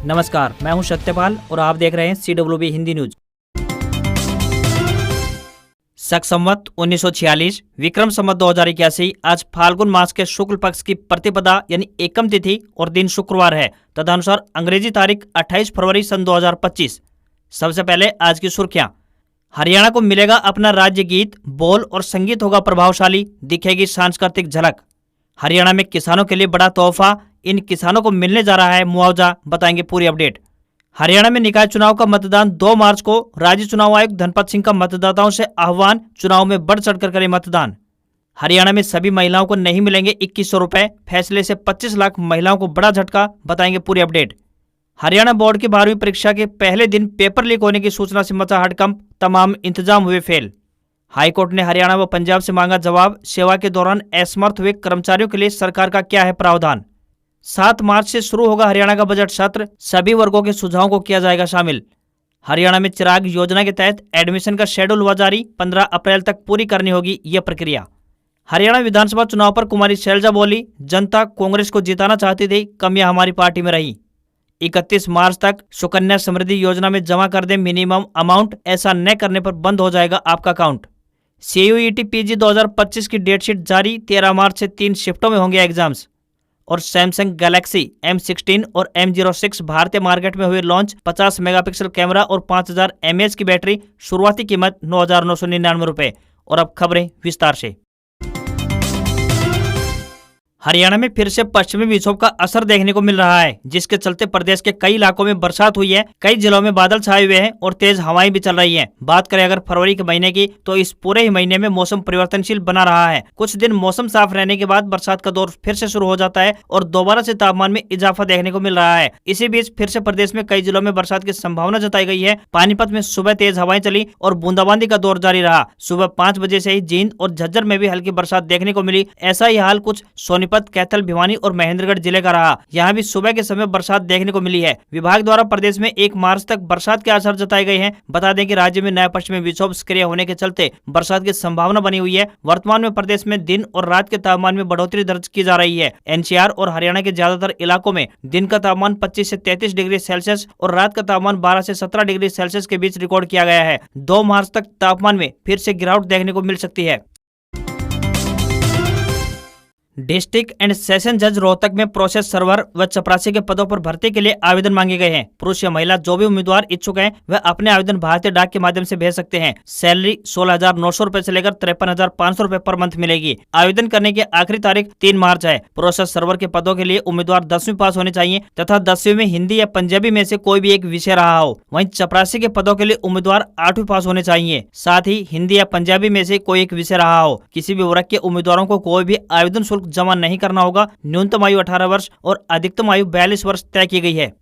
नमस्कार, मैं हूं सत्यपाल और आप देख रहे हैं CWB हिंदी न्यूज। शक संवत 1946 विक्रम संवत 2081 आज फाल्गुन मास के शुक्ल पक्ष की प्रतिपदा यानी एकम तिथि और दिन शुक्रवार है। तदनुसार अंग्रेजी तारीख 28 फरवरी सन 2025। सबसे पहले आज की सुर्खियां। हरियाणा को मिलेगा अपना राज्य गीत, बोल और संगीत होगा प्रभावशाली, दिखेगी सांस्कृतिक झलक। हरियाणा में किसानों के लिए बड़ा तोहफा, इन किसानों को मिलने जा रहा है मुआवजा, बताएंगे पूरी अपडेट। हरियाणा में निकाय चुनाव का मतदान 2 मार्च को, राज्य चुनाव आयुक्त धनपत सिंह का मतदाताओं से आह्वान, चुनाव में बढ़ चढ़कर करें मतदान। हरियाणा में सभी महिलाओं को नहीं मिलेंगे 2100 रुपए, फैसले से 25 लाख महिलाओं को बड़ा झटका, बताएंगे पूरी अपडेट। हरियाणा बोर्ड की 12वीं परीक्षा के पहले दिन पेपर लीक होने की सूचना से मचा हड़कंप, तमाम इंतजाम हुए फेल। हाईकोर्ट ने हरियाणा व पंजाब से मांगा जवाब, सेवा के दौरान असमर्थ हुए कर्मचारियों के लिए सरकार का क्या है प्रावधान। 7 मार्च से शुरू होगा हरियाणा का बजट सत्र, सभी वर्गों के सुझावों को किया जाएगा शामिल। हरियाणा में चिराग योजना के तहत एडमिशन का शेड्यूल हुआ जारी, 15 अप्रैल तक पूरी करनी होगी यह प्रक्रिया। हरियाणा विधानसभा चुनाव पर कुमारी शैलजा बोली, जनता कांग्रेस को जिताना चाहती थी, कमियां हमारी पार्टी में रही। 31 मार्च तक सुकन्या समृद्धि योजना में जमा कर दें मिनिमम अमाउंट, ऐसा न करने पर बंद हो जाएगा आपका अकाउंट। CUET PG 2025 की डेटशीट जारी, 13 मार्च से 3 शिफ्टों में होंगे एग्जाम्स। और सैमसंग गैलेक्सी M16 और M06 भारतीय मार्केट में हुए लॉन्च, 50 मेगापिक्सल कैमरा और 5000 mAh की बैटरी, शुरुआती कीमत 9,999 रुपए। और अब खबरें विस्तार से। हरियाणा में फिर से पश्चिमी विक्षोभ का असर देखने को मिल रहा है, जिसके चलते प्रदेश के कई इलाकों में बरसात हुई है, कई जिलों में बादल छाए हुए हैं और तेज हवाएं भी चल रही हैं। बात करें अगर फरवरी के महीने की, तो इस पूरे ही महीने में मौसम परिवर्तनशील बना रहा है। कुछ दिन मौसम साफ रहने के बाद बरसात का दौर फिर से शुरू हो जाता है और दोबारा से तापमान में इजाफा देखने को मिल रहा है। इसी बीच फिर से प्रदेश में कई जिलों में बरसात की संभावना जताई गई है। पानीपत में सुबह तेज हवाएं चली और बूंदाबांदी का दौर जारी रहा। सुबह 5 बजे से ही जींद और झज्जर में भी हल्की बरसात देखने को मिली। ऐसा ही हाल कुछ सोनीपत, कैथल, भिवानी और महेंद्रगढ़ जिले का रहा। यहाँ भी सुबह के समय बरसात देखने को मिली है। विभाग द्वारा प्रदेश में 1 मार्च तक बरसात के आसार जताए गए हैं। बता दें कि राज्य में नया पश्चिमी विक्षोभ सक्रिय होने के चलते बरसात की संभावना बनी हुई है। वर्तमान में प्रदेश में दिन और रात के तापमान में बढ़ोतरी दर्ज की जा रही है। NCR और हरियाणा के ज्यादातर इलाकों में दिन का तापमान 25 से 33 डिग्री सेल्सियस और रात का तापमान 12 से 17 डिग्री सेल्सियस के बीच रिकॉर्ड किया गया है। 2 मार्च तक तापमान में फिर से गिरावट देखने को मिल सकती है। डिस्ट्रिक्ट एंड सेशन जज रोहतक में प्रोसेस सर्वर व चपरासी के पदों पर भर्ती के लिए आवेदन मांगे गए हैं। पुरुष या महिला जो भी उम्मीदवार इच्छुक हैं, वह अपने आवेदन भारतीय डाक के माध्यम से भेज सकते हैं। सैलरी 16,900 रुपए से लेकर 53,500 रुपए पर मंथ मिलेगी। आवेदन करने की आखिरी तारीख 3 मार्च है। प्रोसेस सर्वर के पदों के लिए उम्मीदवार 10वीं पास होने चाहिए तथा 10वीं में हिंदी या पंजाबी में से कोई भी एक विषय रहा हो। वहीं चपरासी के पदों के लिए उम्मीदवार 8वीं पास होने चाहिए, साथ ही हिंदी या पंजाबी में से कोई एक विषय रहा हो। किसी भी वर्ग के उम्मीदवारों को कोई भी आवेदन शुल्क जमा नहीं करना होगा। न्यूनतम आयु 18 वर्ष और अधिकतम आयु 42 वर्ष तय की गई है।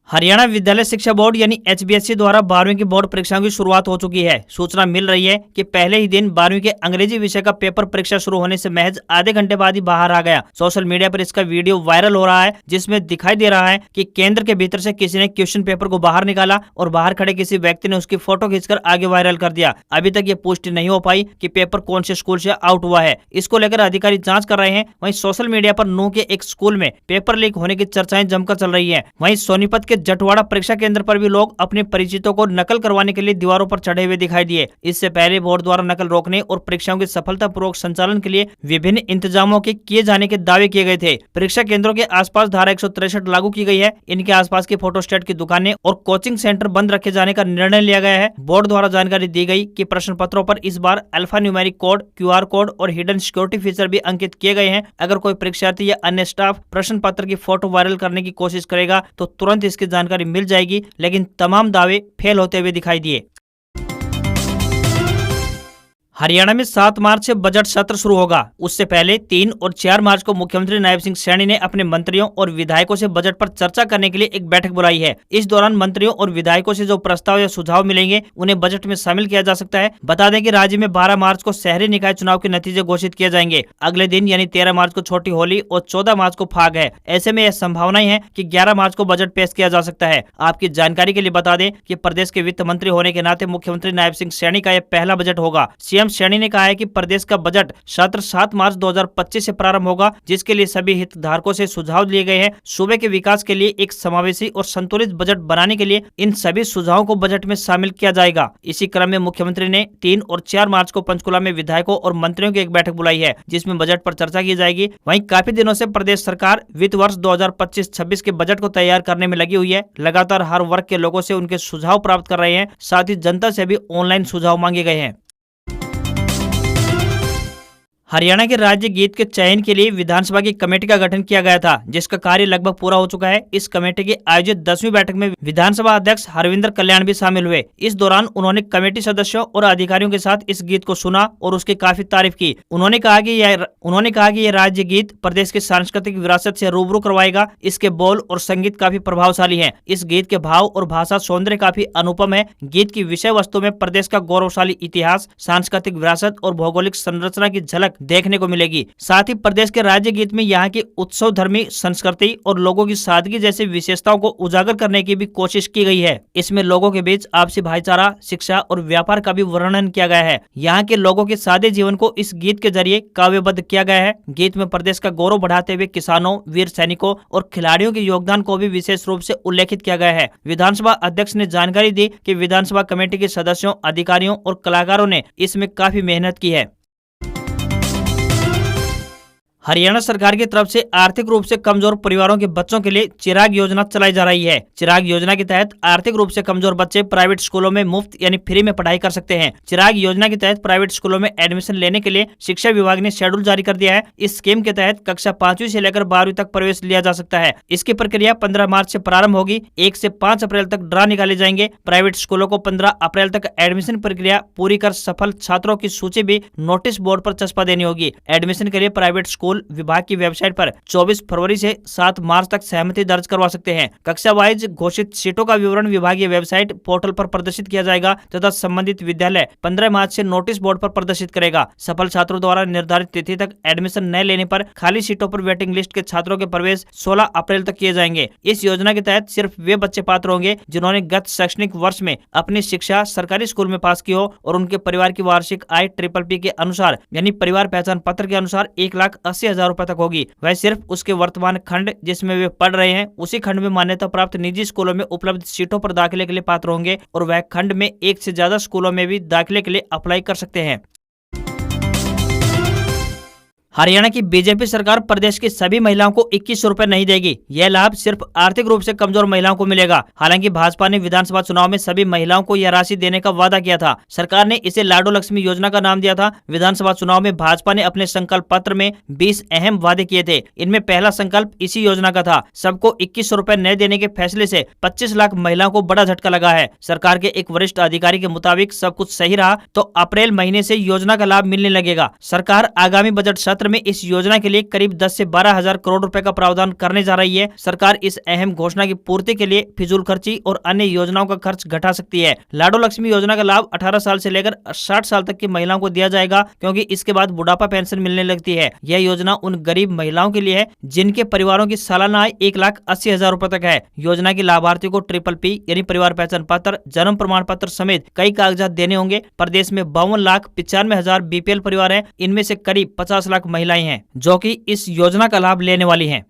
हरियाणा विद्यालय शिक्षा बोर्ड यानी HBSC द्वारा 12वीं की बोर्ड परीक्षाओं की शुरुआत हो चुकी है। सूचना मिल रही है कि पहले ही दिन 12वीं के अंग्रेजी विषय का पेपर परीक्षा शुरू होने से महज आधे घंटे बाद ही बाहर आ गया। सोशल मीडिया पर इसका वीडियो वायरल हो रहा है, जिसमें दिखाई दे रहा है कि केंद्र के भीतर से किसी ने क्वेश्चन पेपर को बाहर निकाला और बाहर खड़े किसी व्यक्ति ने उसकी फोटो खींचकर आगे वायरल कर दिया। अभी तक ये पुष्टि नहीं हो पाई कि पेपर कौन से स्कूल से आउट हुआ है। इसको लेकर अधिकारी जाँच कर रहे हैं। वहीं सोशल मीडिया पर नूंह के एक स्कूल में पेपर लीक होने की चर्चाएं जमकर चल रही है। वहीं सोनीपत के जटवाड़ा परीक्षा केंद्र पर भी लोग अपने परिचितों को नकल करवाने के लिए दीवारों पर चढ़े हुए दिखाई दिए। इससे पहले बोर्ड द्वारा नकल रोकने और परीक्षाओं के सफलतापूर्वक संचालन के लिए विभिन्न इंतजामों के किए जाने के दावे किए गए थे। परीक्षा केंद्रों के आसपास धारा 163 लागू की गई है। इनके आसपास की फोटोस्टेट की दुकानें और कोचिंग सेंटर बंद रखे जाने का निर्णय लिया गया है। बोर्ड द्वारा जानकारी दी गई कि प्रश्न पत्रों पर इस बार alpha numeric code, QR code और हिडन सिक्योरिटी फीचर भी अंकित किए गए हैं। अगर कोई परीक्षार्थी या अन्य स्टाफ प्रश्न पत्र की फोटो वायरल करने की कोशिश करेगा तो तुरंत इसकी जानकारी मिल जाएगी, लेकिन तमाम दावे फेल होते हुए दिखाई दिए। हरियाणा में 7 मार्च से बजट सत्र शुरू होगा। उससे पहले 3 और 4 मार्च को मुख्यमंत्री नायब सिंह सैनी ने अपने मंत्रियों और विधायकों से बजट पर चर्चा करने के लिए एक बैठक बुलाई है। इस दौरान मंत्रियों और विधायकों से जो प्रस्ताव या सुझाव मिलेंगे, उन्हें बजट में शामिल किया जा सकता है। बता दें कि राज्य में 12 मार्च को शहरी निकाय चुनाव के नतीजे घोषित किए जाएंगे। अगले दिन यानी 13 मार्च को छोटी होली और 14 मार्च को फाग है। ऐसे में यह संभावनाएं है कि 11 मार्च को बजट पेश किया जा सकता है। आपकी जानकारी के लिए बता दें कि प्रदेश के वित्त मंत्री होने के नाते मुख्यमंत्री नायब सिंह सैनी का यह पहला बजट होगा। CM सीएम सैनी ने कहा है कि प्रदेश का बजट सत्र 7 मार्च 2025 से प्रारंभ होगा, जिसके लिए सभी हितधारकों से सुझाव लिए गए हैं। सूबे के विकास के लिए एक समावेशी और संतुलित बजट बनाने के लिए इन सभी सुझावों को बजट में शामिल किया जाएगा। इसी क्रम में मुख्यमंत्री ने 3 और 4 मार्च को पंचकुला में विधायकों और मंत्रियों की एक बैठक बुलाई है, जिसमें बजट पर चर्चा की जाएगी। वहीं काफी दिनों से प्रदेश सरकार वित्त वर्ष 2025-26 के बजट को तैयार करने में लगी हुई है। लगातार हर वर्ग के लोगों से उनके सुझाव प्राप्त कर रहे हैं, साथ ही जनता से भी ऑनलाइन सुझाव मांगे गए हैं। हरियाणा के राज्य गीत के चयन के लिए विधानसभा की कमेटी का गठन किया गया था, जिसका कार्य लगभग पूरा हो चुका है। इस कमेटी की आयोजित 10वीं बैठक में विधानसभा अध्यक्ष हरविंदर कल्याण भी शामिल हुए। इस दौरान उन्होंने कमेटी सदस्यों और अधिकारियों के साथ इस गीत को सुना और उसकी काफी तारीफ की। उन्होंने कहा कि यह राज्य गीत प्रदेश की सांस्कृतिक विरासत से रूबरू करवाएगा। इसके बोल और संगीत काफी प्रभावशाली है। इस गीत के भाव और भाषा सौंदर्य काफी अनुपम है। गीत की विषय वस्तु में प्रदेश का गौरवशाली इतिहास, सांस्कृतिक विरासत और भौगोलिक संरचना की झलक देखने को मिलेगी। साथ ही प्रदेश के राज्य गीत में यहाँ की उत्सव धर्मी संस्कृति और लोगों की सादगी जैसी विशेषताओं को उजागर करने की भी कोशिश की गई है। इसमें लोगों के बीच आपसी भाईचारा, शिक्षा और व्यापार का भी वर्णन किया गया है। यहाँ के लोगों के सादे जीवन को इस गीत के जरिए काव्यबद्ध किया गया है। गीत में प्रदेश का गौरव बढ़ाते हुए किसानों, वीर सैनिकों और खिलाड़ियों के योगदान को भी विशेष रूप से उल्लेखित किया गया है। विधानसभा अध्यक्ष ने जानकारी दी कि विधानसभा कमेटी के सदस्यों, अधिकारियों और कलाकारों ने इसमें काफी मेहनत की है। हरियाणा सरकार की तरफ से आर्थिक रूप से कमजोर परिवारों के बच्चों के लिए चिराग योजना चलाई जा रही है। चिराग योजना के तहत आर्थिक रूप से कमजोर बच्चे प्राइवेट स्कूलों में मुफ्त यानी फ्री में पढ़ाई कर सकते हैं। चिराग योजना के तहत प्राइवेट स्कूलों में एडमिशन लेने के लिए शिक्षा विभाग ने शेड्यूल जारी कर दिया है। इस स्कीम के तहत कक्षा 5वीं से लेकर 12वीं तक प्रवेश लिया जा सकता है। इसकी प्रक्रिया 15 मार्च से प्रारंभ होगी। 1 से 5 अप्रैल तक ड्रा निकाले जाएंगे। प्राइवेट स्कूलों को 15 अप्रैल तक एडमिशन प्रक्रिया पूरी कर सफल छात्रों की सूची भी नोटिस बोर्ड पर चस्पा देनी होगी। एडमिशन के लिए प्राइवेट स्कूल विभाग की वेबसाइट पर 24 फरवरी से 7 मार्च तक सहमति दर्ज करवा सकते हैं। कक्षा वाइज घोषित सीटों का विवरण विभागीय वेबसाइट पोर्टल पर प्रदर्शित किया जाएगा तथा संबंधित विद्यालय 15 मार्च से नोटिस बोर्ड पर प्रदर्शित करेगा। सफल छात्रों द्वारा निर्धारित तिथि तक एडमिशन न लेने पर खाली सीटों पर वेटिंग लिस्ट के छात्रों के प्रवेश 16 अप्रैल तक किए जाएंगे। इस योजना के तहत सिर्फ वे बच्चे पात्र होंगे जिन्होंने गत शैक्षणिक वर्ष में अपनी शिक्षा सरकारी स्कूल में पास की हो और उनके परिवार की वार्षिक आय PPP के अनुसार यानी परिवार पहचान पत्र के अनुसार 1,80,000 रुपए तक होगी। वह सिर्फ उसके वर्तमान खंड जिसमें वे पढ़ रहे हैं उसी खंड में मान्यता प्राप्त निजी स्कूलों में उपलब्ध सीटों पर दाखिले के लिए पात्र होंगे और वह खंड में 1 से ज्यादा स्कूलों में भी दाखिले के लिए अप्लाई कर सकते हैं। हरियाणा की बीजेपी सरकार प्रदेश की सभी महिलाओं को 2100 रुपए नहीं देगी। यह लाभ सिर्फ आर्थिक रूप से कमजोर महिलाओं को मिलेगा। हालांकि भाजपा ने विधानसभा चुनाव में सभी महिलाओं को यह राशि देने का वादा किया था। सरकार ने इसे लाडो लक्ष्मी योजना का नाम दिया था। विधानसभा चुनाव में भाजपा ने अपने संकल्प पत्र में 20 अहम वादे किए थे। इनमें पहला संकल्प इसी योजना का था। सबको 2100 रुपए न देने के फैसले से 25 लाख महिलाओं को बड़ा झटका लगा है। सरकार के एक वरिष्ठ अधिकारी के मुताबिक सब कुछ सही रहा तो अप्रैल महीने से योजना का लाभ मिलने लगेगा। सरकार आगामी बजट सत्र में इस योजना के लिए करीब 10 से 12 हजार करोड़ रुपए का प्रावधान करने जा रही है। सरकार इस अहम घोषणा की पूर्ति के लिए फिजूल खर्ची और अन्य योजनाओं का खर्च घटा सकती है। लाडो लक्ष्मी योजना का लाभ 18 साल से लेकर 60 साल तक की महिलाओं को दिया जाएगा, क्योंकि इसके बाद बुढ़ापा पेंशन मिलने लगती है। यह योजना उन गरीब महिलाओं के लिए है जिनके परिवारों की सालाना आय 1,80,000 रुपए तक है। योजना के लाभार्थियों को PPP यानी परिवार पहचान पत्र, जन्म प्रमाण पत्र समेत कई कागजात देने होंगे। प्रदेश में 52,95,000 BPL परिवार हैं। इनमें से करीब 50 लाख महिलाएं हैं जो कि इस योजना का लाभ लेने वाली हैं।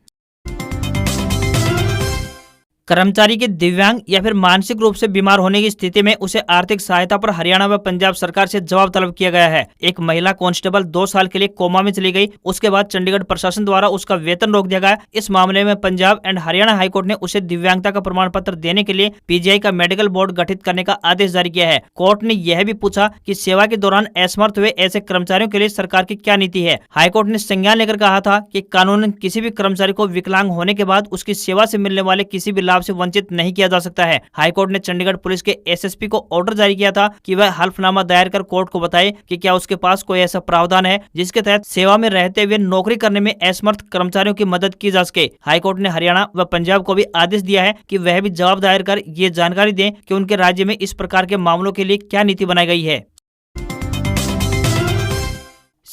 कर्मचारी के दिव्यांग या फिर मानसिक रूप से बीमार होने की स्थिति में उसे आर्थिक सहायता पर हरियाणा व पंजाब सरकार से जवाब तलब किया गया है। एक महिला कांस्टेबल 2 साल के लिए कोमा में चली गई। उसके बाद चंडीगढ़ प्रशासन द्वारा उसका वेतन रोक दिया गया। इस मामले में पंजाब एंड हरियाणा हाईकोर्ट ने उसे दिव्यांगता का प्रमाण पत्र देने के लिए PGI का मेडिकल बोर्ड गठित करने का आदेश जारी किया है। कोर्ट ने यह भी पूछा कि सेवा के दौरान असमर्थ हुए ऐसे कर्मचारियों के लिए सरकार की क्या नीति है। हाईकोर्ट ने संज्ञान लेकर कहा था कि कानूनन किसी भी कर्मचारी को विकलांग होने के बाद उसकी सेवा से मिलने वाले किसी भी लाभ से वंचित नहीं किया जा सकता है। हाईकोर्ट ने चंडीगढ़ पुलिस के SSP को ऑर्डर जारी किया था कि वह हल्फनामा दायर कर कोर्ट को बताए कि क्या उसके पास कोई ऐसा प्रावधान है जिसके तहत सेवा में रहते हुए नौकरी करने में असमर्थ कर्मचारियों की मदद की जा सके। हाईकोर्ट ने हरियाणा व पंजाब को भी आदेश दिया है कि वह भी जवाब दायर कर ये जानकारी दें कि उनके राज्य में इस प्रकार के मामलों के लिए क्या नीति बनाई गई है।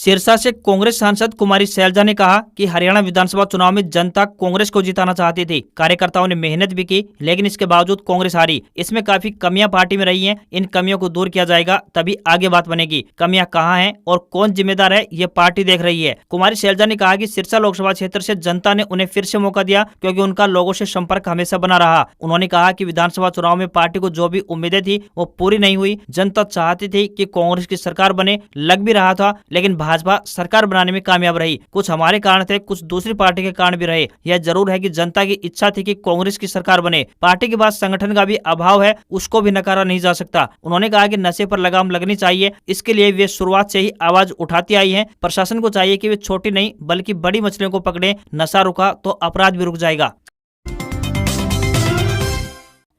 सिरसा से कांग्रेस सांसद कुमारी सैलजा ने कहा कि हरियाणा विधानसभा चुनाव में जनता कांग्रेस को जिताना चाहती थी। कार्यकर्ताओं ने मेहनत भी की, लेकिन इसके बावजूद कांग्रेस हारी। इसमें काफी कमियां पार्टी में रही हैं। इन कमियों को दूर किया जाएगा, तभी आगे बात बनेगी। कमियां कहां हैं और कौन जिम्मेदार है, ये पार्टी देख रही है। कुमारी सैलजा ने कहा कि सिरसा लोकसभा क्षेत्र से जनता ने उन्हें फिर से मौका दिया, क्योंकि उनका लोगों से संपर्क हमेशा बना रहा। उन्होंने कहा कि विधानसभा चुनाव में पार्टी को जो भी उम्मीदें थी वो पूरी नहीं हुई। जनता चाहती थी कि कांग्रेस की सरकार बने, लग भी रहा था, लेकिन भाजपा सरकार बनाने में कामयाब रही। कुछ हमारे कारण थे, कुछ दूसरी पार्टी के कारण भी रहे। यह जरूर है कि जनता की इच्छा थी कि कांग्रेस की सरकार बने। पार्टी के पास संगठन का भी अभाव है, उसको भी नकारा नहीं जा सकता। उन्होंने कहा कि नशे पर लगाम लगनी चाहिए, इसके लिए वे शुरुआत से ही आवाज उठाती आई हैं। प्रशासन को चाहिए कि वे छोटी नहीं बल्कि बड़ी मछलियों को पकड़े। नशा रुका तो अपराध भी रुक जाएगा।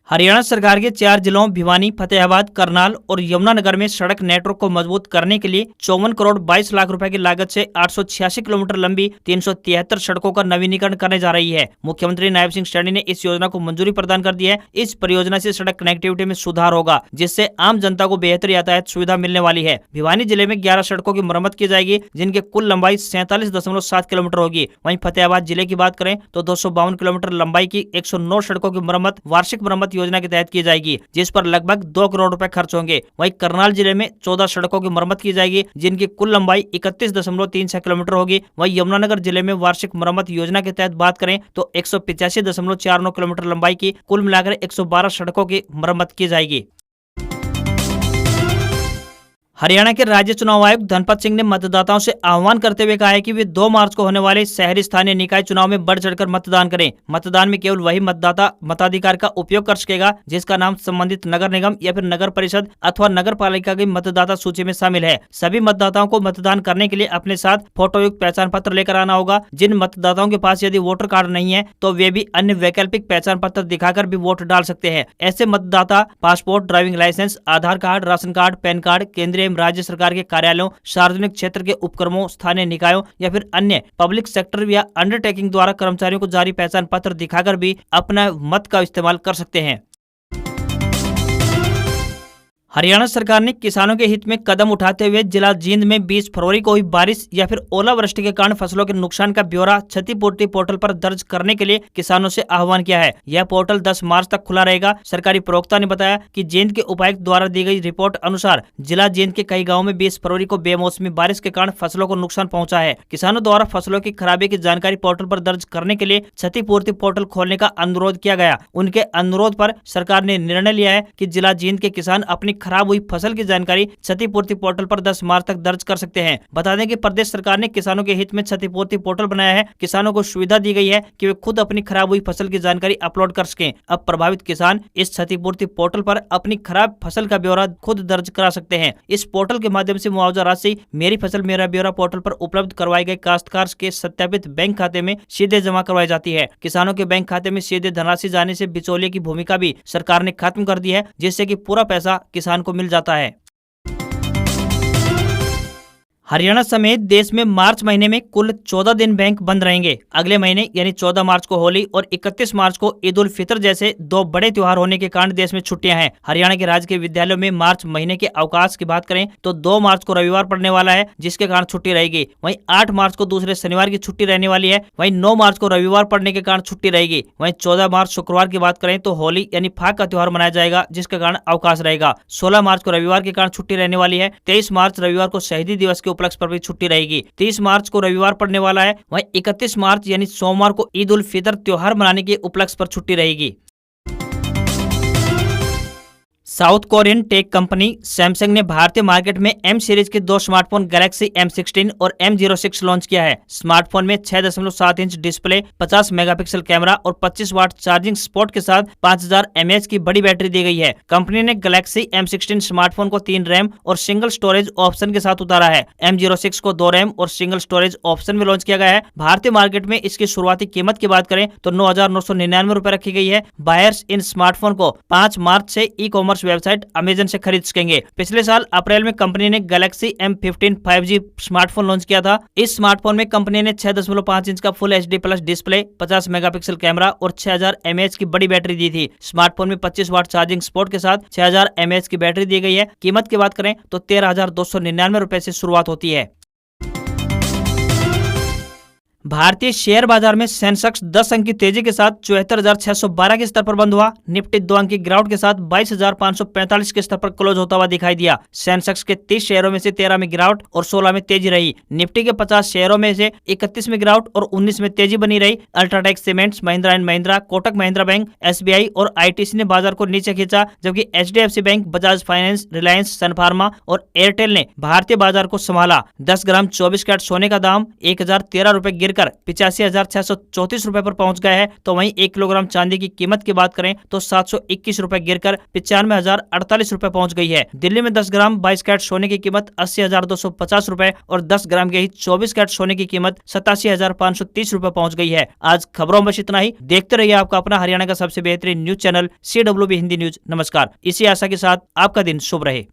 हरियाणा सरकार के 4 जिलों भिवानी, फतेहाबाद, करनाल और यमुनानगर में सड़क नेटवर्क को मजबूत करने के लिए 54 करोड़ 22 लाख रुपए की लागत से 886 किलोमीटर लंबी 373 सड़कों का नवीनीकरण करने जा रही है। मुख्यमंत्री नायब सिंह सैनी ने इस योजना को मंजूरी प्रदान कर दी है। इस परियोजना से सड़क कनेक्टिविटी में सुधार होगा, जिससे आम जनता को बेहतर यातायात सुविधा मिलने वाली है। भिवानी जिले में 11 सड़कों की मरम्मत की जाएगी, जिनकी कुल लंबाई 47.7 किलोमीटर होगी। वहीं फतेहाबाद जिले की बात करें तो 252 किलोमीटर लंबाई की 109 सड़कों की मरम्मत वार्षिक मरम्मत योजना के तहत की जाएगी, जिस पर लगभग 2 करोड़ रुपए खर्च होंगे। वहीं करनाल जिले में 14 सड़कों की मरम्मत की जाएगी, जिनकी कुल लंबाई 31.36 किलोमीटर होगी। वहीं यमुनानगर जिले में वार्षिक मरम्मत योजना के तहत बात करें तो 185.49 किलोमीटर लंबाई की कुल मिलाकर 112 सड़कों की मरम्मत की जाएगी। हरियाणा के राज्य चुनाव आयुक्त धनपत सिंह ने मतदाताओं से आह्वान करते हुए कहा है कि वे 2 मार्च को होने वाले शहरी स्थानीय निकाय चुनाव में बढ़ चढ़कर मतदान करें। मतदान में केवल वही मतदाता मताधिकार का उपयोग कर सकेगा जिसका नाम संबंधित नगर निगम या फिर नगर परिषद अथवा नगर पालिका की मतदाता सूची में शामिल है। सभी मतदाताओं को मतदान करने के लिए अपने साथ फोटोयुक्त पहचान पत्र लेकर आना होगा। जिन मतदाताओं के पास यदि वोटर कार्ड नहीं है तो वे भी अन्य वैकल्पिक पहचान पत्र दिखाकर भी वोट डाल सकते हैं। ऐसे मतदाता passport, driving licence, Aadhaar card, ration card, PAN card, केंद्रीय राज्य सरकार के कार्यालयों, सार्वजनिक क्षेत्र के उपक्रमों, स्थानीय निकायों या फिर अन्य पब्लिक सेक्टर या अंडरटेकिंग द्वारा कर्मचारियों को जारी पहचान पत्र दिखाकर भी अपना मत का इस्तेमाल कर सकते हैं। हरियाणा सरकार ने किसानों के हित में कदम उठाते हुए जिला जींद में 20 फरवरी को हुई बारिश या फिर ओलावृष्टि के कारण फसलों के नुकसान का ब्यौरा क्षतिपूर्ति पोर्टल पर दर्ज करने के लिए किसानों से आह्वान किया है। यह पोर्टल 10 मार्च तक खुला रहेगा। सरकारी प्रवक्ता ने बताया कि जींद के उपायुक्त द्वारा दी गई रिपोर्ट अनुसार जिला जींद के कई गाँव में 20 फरवरी को बेमौसमी बारिश के कारण फसलों को नुकसान पहुंचा है। किसानों द्वारा फसलों की खराबी की जानकारी पोर्टल पर दर्ज करने के लिए क्षतिपूर्ति पोर्टल खोलने का अनुरोध किया गया। उनके अनुरोध पर सरकार ने निर्णय लिया है कि जिला जींद के किसान अपनी खराब हुई फसल की जानकारी क्षतिपूर्ति पोर्टल पर 10 मार्च तक दर्ज कर सकते हैं। बता दें कि प्रदेश सरकार ने किसानों के हित में क्षतिपूर्ति पोर्टल बनाया है। किसानों को सुविधा दी गई है कि वे खुद अपनी खराब हुई फसल की जानकारी अपलोड कर सकें। अब प्रभावित किसान इस क्षतिपूर्ति पोर्टल पर अपनी खराब फसल का ब्यौरा खुद दर्ज करा सकते हैं। इस पोर्टल के माध्यम से मुआवजा राशि मेरी फसल मेरा ब्यौरा पोर्टल पर उपलब्ध करवाए गए काश्तकार के सत्यापित बैंक खाते में सीधे जमा करवाई जाती है। किसानों के बैंक खाते में सीधे धनराशि जाने से बिचौलिए की भूमिका भी सरकार ने खत्म कर दी है, जिससे कि पूरा पैसा किसान को मिल जाता है। हरियाणा समेत देश में मार्च महीने में कुल 14 दिन बैंक बंद रहेंगे। अगले महीने यानी 14 मार्च को होली और 31 मार्च को ईद उल फितर जैसे 2 बड़े त्योहार होने के कारण देश में छुट्टियां हैं। हरियाणा के राजकीय विद्यालयों में मार्च महीने के अवकाश की बात करें तो 2 मार्च को रविवार पड़ने वाला है, जिसके कारण छुट्टी रहेगी। वहीं 8 मार्च को दूसरे शनिवार की छुट्टी रहने वाली है। वहीं 9 मार्च को रविवार पड़ने के कारण छुट्टी रहेगी। वहीं 14 मार्च शुक्रवार की बात करें तो होली यानी फाग का त्योहार मनाया जाएगा, जिसके कारण अवकाश रहेगा। 16 मार्च को रविवार के कारण छुट्टी रहने वाली है। 23 मार्च रविवार को शहीदी दिवस के उपलक्ष्य पर भी छुट्टी रहेगी। 30 मार्च को रविवार पड़ने वाला है। वहीं 31 मार्च यानी सोमवार को ईद उल फितर त्योहार मनाने के उपलक्ष्य पर छुट्टी रहेगी। South Korean tech company Samsung ने भारतीय मार्केट में M सीरीज के 2 स्मार्टफोन गैलेक्सी M16 और M06 लॉन्च किया है। स्मार्टफोन में 6.7 इंच डिस्प्ले, 50 मेगापिक्सल कैमरा और 25 वाट चार्जिंग सपोर्ट के साथ 5000 mAh की बड़ी बैटरी दी गई है। कंपनी ने गैलेक्सी M16 स्मार्टफोन को 3 रैम और सिंगल स्टोरेज ऑप्शन के साथ उतारा है। M06 को 2 रैम और सिंगल स्टोरेज ऑप्शन में लॉन्च किया गया है। भारतीय मार्केट में इसकी शुरुआती कीमत की बात करें तो 9,999 रुपए रखी गई है। बायर्स इन स्मार्टफोन को 5 मार्च से ई-कॉमर्स वेबसाइट अमेजन से खरीद सकेंगे। पिछले साल अप्रैल में कंपनी ने Galaxy M15 5G smartphone launch किया था। इस स्मार्टफोन में कंपनी ने 6.5 इंच का full HD plus display, 50 megapixel camera और 6000 mAh की बड़ी बैटरी दी थी। स्मार्टफोन में 25 वाट चार्जिंग सपोर्ट के साथ 6000 mAh की बैटरी दी गई है। कीमत की बात करें तो 13,299 रुपए से शुरुआत होती है। भारतीय शेयर बाजार में सेंसेक्स 10 अंक की तेजी के साथ 74,612 के स्तर पर बंद हुआ। निफ्टी 2 अंक की गिरावट के साथ 22,545 के स्तर पर क्लोज होता हुआ दिखाई दिया। सेंसेक्स के 30 शेयरों में से 13 में गिरावट और 16 में तेजी रही। निफ्टी के 50 शेयरों में से 31 में गिरावट और 19 में तेजी बनी रही। UltraTech cements, Mahindra and Mahindra, Kotak Mahindra bank, SBI और ITC ने बाजार को नीचे खींचा, जबकि HDFC bank, Bajaj finance, Reliance, Sun Pharma और एयरटेल ने भारतीय बाजार को संभाला। 10 ग्राम 24 कैरेट सोने का दाम 1013 रुपए गिरकर 85,634 रुपए पर पहुंच गया है। तो वहीं 1 किलोग्राम चांदी की कीमत की बात करें तो 721 रुपए गिरकर 95,048 रुपए पहुंच गई है। दिल्ली में 10 ग्राम 22 कैरेट सोने की कीमत 80,250 रुपए और 10 ग्राम के ही 24 कैरेट सोने की कीमत 87,530 रुपए पहुंच गई है। आज खबरों में बस इतना ही। देखते रहिए आपका अपना हरियाणा का सबसे बेहतरीन news channel CWB Hindi news. नमस्कार। इसी आशा के साथ आपका दिन शुभ रहे।